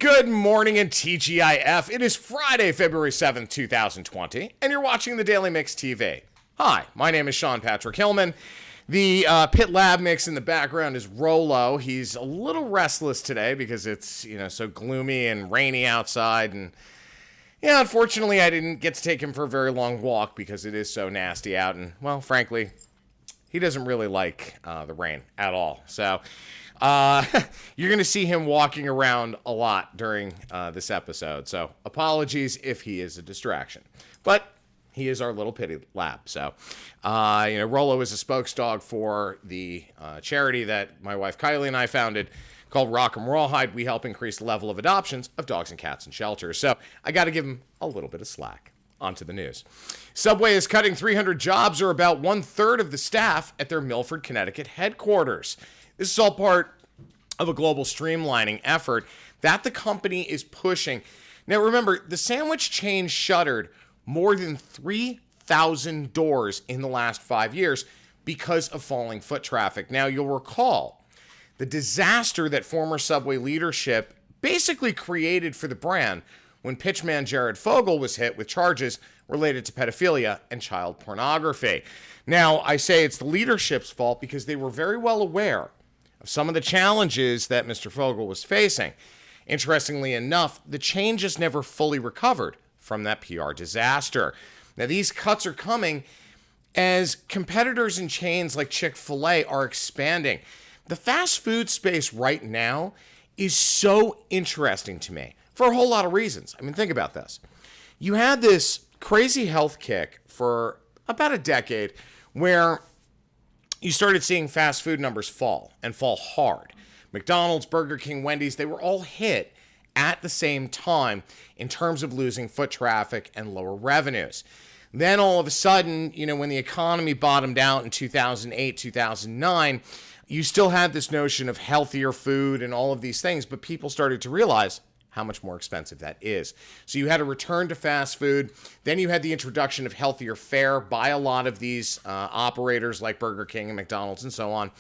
Good morning and TGIF. It is Friday, February 7th, 2020, and you're watching the Daily Mix TV. Hi, my name is Sean Patrick Hillman. The Pit Lab mix in the background is Rolo. He's a little restless today because it's, so gloomy and rainy outside. And, unfortunately, I didn't get to take him for a very long walk because it is so nasty out. And, well, frankly, he doesn't really like the rain at all. So you're going to see him walking around a lot during this episode. So apologies if he is a distraction. But he is our little pity lab. So, Rolo is a spokesdog for the charity that my wife Kylie and I founded called Rock 'em Rawhide. We help increase the level of adoptions of dogs and cats in shelters. So I got to give him a little bit of slack. On to the news. Subway is cutting 300 jobs, or about 1/3 of the staff at their Milford, Connecticut headquarters. This is all part of a global streamlining effort that the company is pushing. Now remember, the sandwich chain shuttered more than 3,000 doors in the last 5 years because of falling foot traffic. Now, you'll recall the disaster that former Subway leadership basically created for the brand when pitchman Jared Fogle was hit with charges related to pedophilia and child pornography. Now, I say it's the leadership's fault because they were very well aware of some of the challenges that Mr. Fogle was facing. Interestingly enough, the chain just never fully recovered from that PR disaster. Now, these cuts are coming as competitors in chains like Chick-fil-A are expanding. The fast food space right now is so interesting to me for a whole lot of reasons. I mean, think about this. You had this crazy health kick for about a decade where you started seeing fast food numbers fall and fall hard. McDonald's, Burger King, Wendy's, they were all hit at the same time in terms of losing foot traffic and lower revenues. Then all of a sudden, when the economy bottomed out in 2008, 2009, you still had this notion of healthier food and all of these things, but people started to realize how much more expensive that is. So you had a return to fast food. Then you had the introduction of healthier fare by a lot of these operators like Burger King and McDonald's and so on.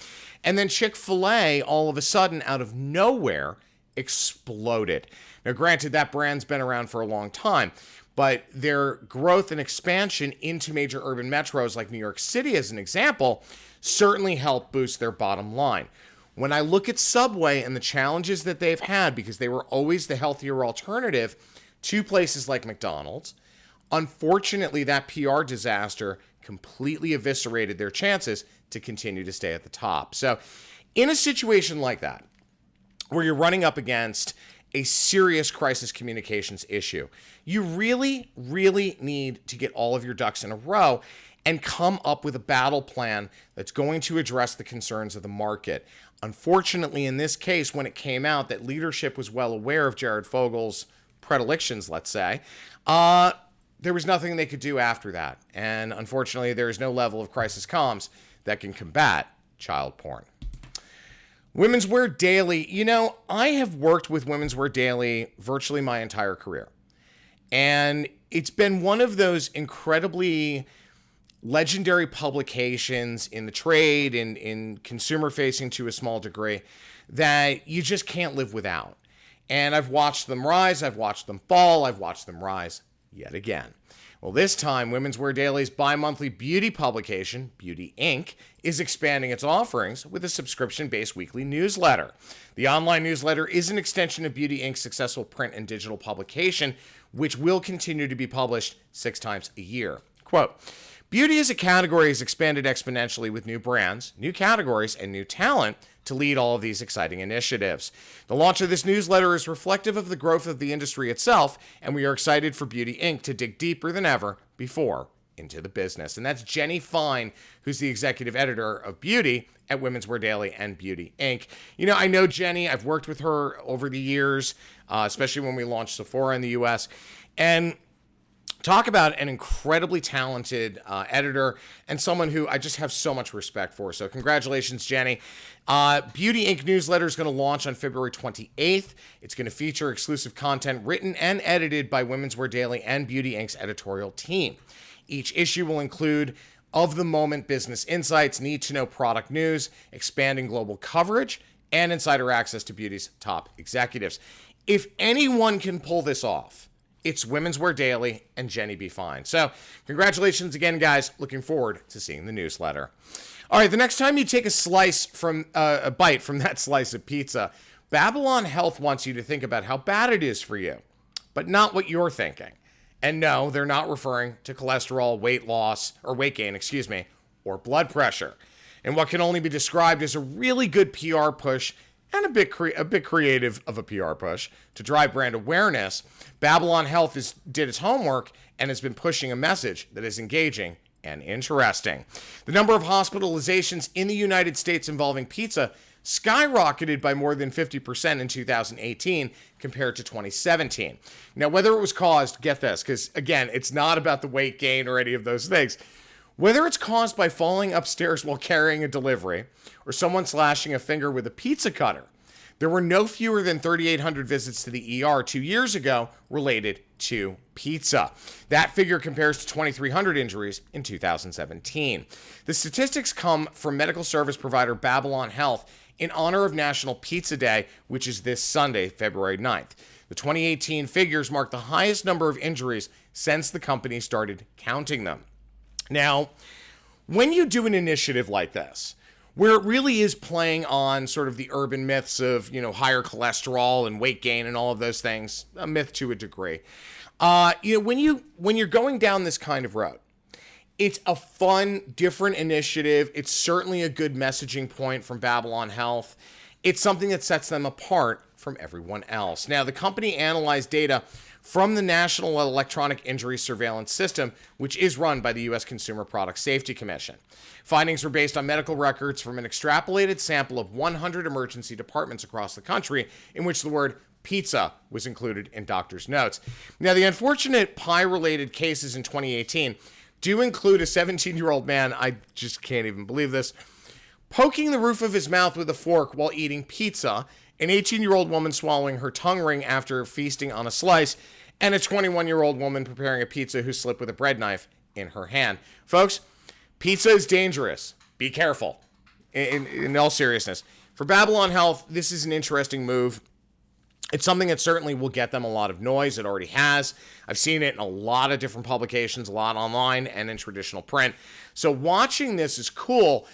And then Chick-fil-A, all of a sudden, out of nowhere, exploded. Now, granted, that brand's been around for a long time, but their growth and expansion into major urban metros like New York City, as an example, certainly helped boost their bottom line. When I look at Subway and the challenges that they've had, because they were always the healthier alternative to places like McDonald's, unfortunately, that PR disaster completely eviscerated their chances to continue to stay at the top. So in a situation like that, where you're running up against a serious crisis communications issue, you really, really need to get all of your ducks in a row and come up with a battle plan that's going to address the concerns of the market. Unfortunately, in this case, when it came out that leadership was well aware of Jared Fogle's predilections, let's say, there was nothing they could do after that. And unfortunately, there is no level of crisis comms that can combat child porn. Women's Wear Daily. I have worked with Women's Wear Daily virtually my entire career. And it's been one of those incredibly legendary publications in the trade and in consumer facing to a small degree that you just can't live without. And I've watched them rise, I've watched them fall, I've watched them rise yet again. Well, this time, Women's Wear Daily's bi-monthly beauty publication, Beauty Inc., is expanding its offerings with a subscription-based weekly newsletter. The online newsletter is an extension of Beauty Inc.'s successful print and digital publication, which will continue to be published 6 times a year. Quote, "Beauty as a category has expanded exponentially with new brands, new categories, and new talent to lead all of these exciting initiatives. The launch of this newsletter is reflective of the growth of the industry itself, and we are excited for Beauty Inc. to dig deeper than ever before into the business." And that's Jenny Fine, who's the executive editor of Beauty at Women's Wear Daily and Beauty Inc. I know Jenny. I've worked with her over the years, especially when we launched Sephora in the U.S., and talk about an incredibly talented editor and someone who I just have so much respect for. So congratulations, Jenny. Beauty Inc. newsletter is going to launch on February 28th. It's going to feature exclusive content written and edited by Women's Wear Daily and Beauty Inc.'s editorial team. Each issue will include of-the-moment business insights, need-to-know product news, expanding global coverage, and insider access to beauty's top executives. If anyone can pull this off, it's Women's Wear Daily and Jenny B. Fine. So congratulations again, guys. Looking forward to seeing the newsletter. All right, the next time you take a bite from that slice of pizza, Babylon Health wants you to think about how bad it is for you, but not what you're thinking. And no, they're not referring to cholesterol, weight loss, or weight gain, or blood pressure. And what can only be described as a really good PR push and a bit creative of a PR push to drive brand awareness, Babylon Health did its homework and has been pushing a message that is engaging and interesting. The number of hospitalizations in the United States involving pizza skyrocketed by more than 50% in 2018 compared to 2017. Now, whether it was caused, get this, because again, it's not about the weight gain or any of those things. Whether it's caused by falling upstairs while carrying a delivery or someone slashing a finger with a pizza cutter, there were no fewer than 3,800 visits to the ER 2 years ago related to pizza. That figure compares to 2,300 injuries in 2017. The statistics come from medical service provider Babylon Health in honor of National Pizza Day, which is this Sunday, February 9th. The 2018 figures mark the highest number of injuries since the company started counting them. Now, when you do an initiative like this, where it really is playing on sort of the urban myths of, higher cholesterol and weight gain and all of those things, a myth to a degree, when you're going down this kind of road, it's a fun, different initiative. It's certainly a good messaging point from Babylon Health. It's something that sets them apart from everyone else. Now, the company analyzed data from the National Electronic Injury Surveillance System, which is run by the U.S. Consumer Product Safety Commission. Findings were based on medical records from an extrapolated sample of 100 emergency departments across the country in which the word pizza was included in doctors' notes. Now, the unfortunate pie-related cases in 2018 do include a 17-year-old man, I just can't even believe this, poking the roof of his mouth with a fork while eating pizza, an 18-year-old woman swallowing her tongue ring after feasting on a slice, and a 21-year-old woman preparing a pizza who slipped with a bread knife in her hand. Folks, pizza is dangerous. Be careful. In all seriousness. For Babylon Health, this is an interesting move. It's something that certainly will get them a lot of noise. It already has. I've seen it in a lot of different publications, a lot online and in traditional print. So watching this is cool.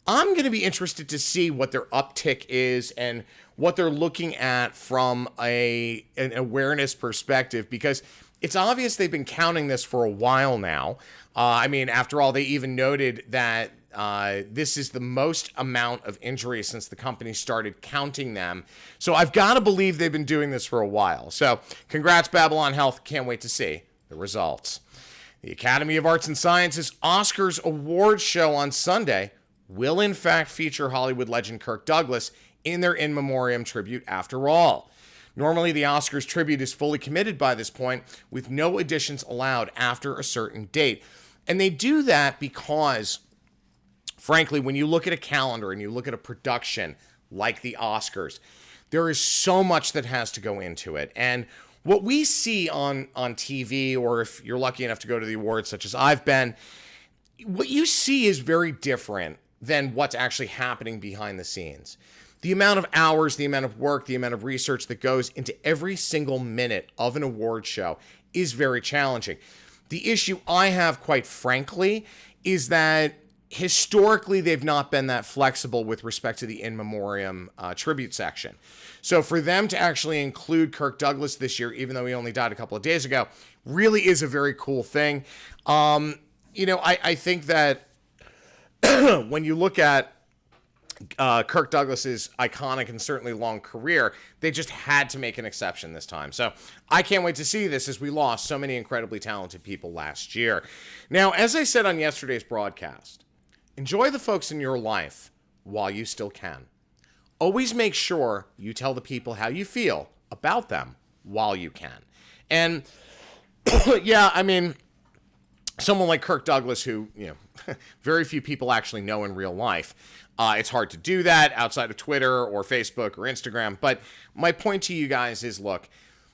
I'm going to be interested to see what their uptick is and what they're looking at from an awareness perspective, because it's obvious they've been counting this for a while now. After all, they even noted that this is the most amount of injuries since the company started counting them. So I've got to believe they've been doing this for a while. So congrats, Babylon Health. Can't wait to see the results. The Academy of Arts and Sciences Oscars Awards show on Sunday will in fact feature Hollywood legend Kirk Douglas in their In Memoriam tribute after all. Normally, the Oscars tribute is fully committed by this point, with no additions allowed after a certain date. And they do that because, frankly, when you look at a calendar and you look at a production like the Oscars, there is so much that has to go into it. And what we see on TV, or if you're lucky enough to go to the awards such as I've been, what you see is very different than what's actually happening behind the scenes. The amount of hours, the amount of work, the amount of research that goes into every single minute of an award show is very challenging. The issue I have, quite frankly, is that historically they've not been that flexible with respect to the In Memoriam tribute section. So for them to actually include Kirk Douglas this year, even though he only died a couple of days ago, really is a very cool thing. I think that when you look at Kirk Douglas's iconic and certainly long career, they just had to make an exception this time. So I can't wait to see this, as we lost so many incredibly talented people last year. Now, as I said on yesterday's broadcast, enjoy the folks in your life while you still can. Always make sure you tell the people how you feel about them while you can. And someone like Kirk Douglas, who, very few people actually know in real life. It's hard to do that outside of Twitter or Facebook or Instagram. But my point to you guys is, look,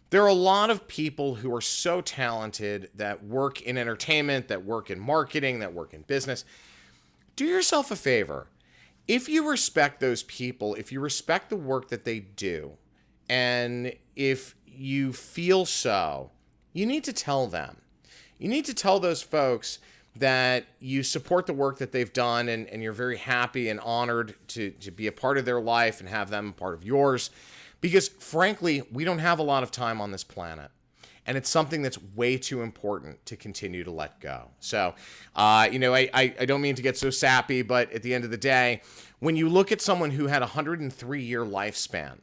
there are a lot of people who are so talented that work in entertainment, that work in marketing, that work in business. Do yourself a favor. if you respect those people, if you respect the work that they do, and if you feel so, you need to tell them. You need to tell those folks that you support the work that they've done, and you're very happy and honored to be a part of their life and have them a part of yours. Because frankly, we don't have a lot of time on this planet. And it's something that's way too important to continue to let go. So, I don't mean to get so sappy, but at the end of the day, when you look at someone who had a 103-year lifespan,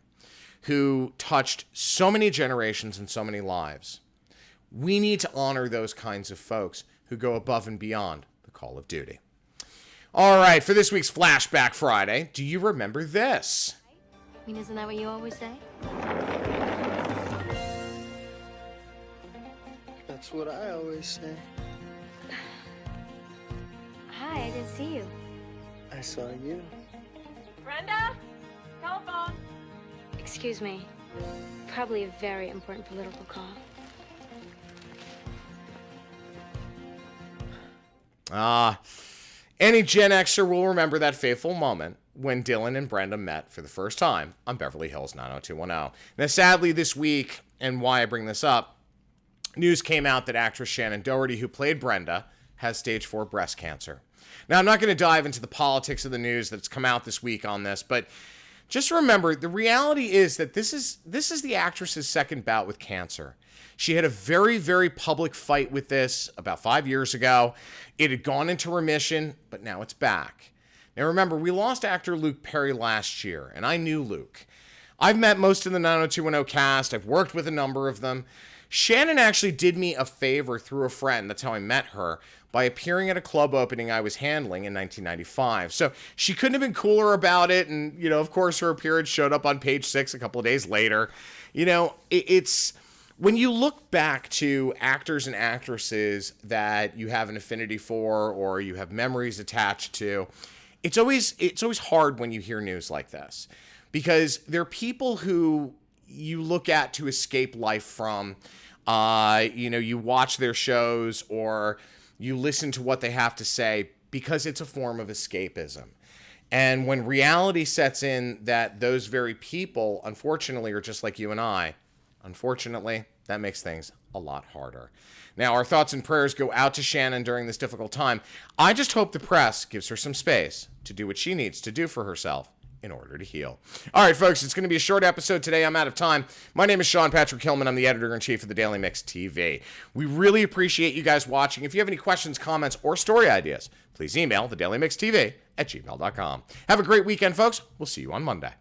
who touched so many generations and so many lives, we need to honor those kinds of folks who go above and beyond the call of duty. All right, for this week's Flashback Friday, do you remember this? I mean, isn't that what you always say? That's what I always say. Hi, I didn't see you. I saw you. Brenda? Telephone. Excuse me. Probably a very important political call. Any Gen Xer will remember that fateful moment when Dylan and Brenda met for the first time on Beverly Hills 90210. Now, sadly, this week, and why I bring this up, news came out that actress Shannon Doherty, who played Brenda, has stage 4 breast cancer. Now, I'm not going to dive into the politics of the news that's come out this week on this, but just remember, the reality is that this is the actress's second bout with cancer. She had a very, very public fight with this about 5 years ago. It had gone into remission, but now it's back. Now, remember, we lost actor Luke Perry last year, and I knew Luke. I've met most of the 90210 cast. I've worked with a number of them. Shannon actually did me a favor through a friend. That's how I met her, by appearing at a club opening I was handling in 1995. So she couldn't have been cooler about it. And, of course, her appearance showed up on Page 6 a couple of days later. It's when you look back to actors and actresses that you have an affinity for or you have memories attached to, it's always hard when you hear news like this, because they're people who you look at to escape life from. You watch their shows or you listen to what they have to say because it's a form of escapism. And when reality sets in that those very people, unfortunately, are just like you and I, unfortunately, that makes things a lot harder. Now, our thoughts and prayers go out to Shannon during this difficult time. I just hope the press gives her some space to do what she needs to do for herself in order to heal. All right, folks, it's going to be a short episode today. I'm out of time. My name is Sean Patrick Hillman. I'm the editor-in-chief of the Daily Mix TV. We really appreciate you guys watching. If you have any questions, comments, or story ideas, please email thedailymixtv@gmail.com. Have a great weekend, folks. We'll see you on Monday.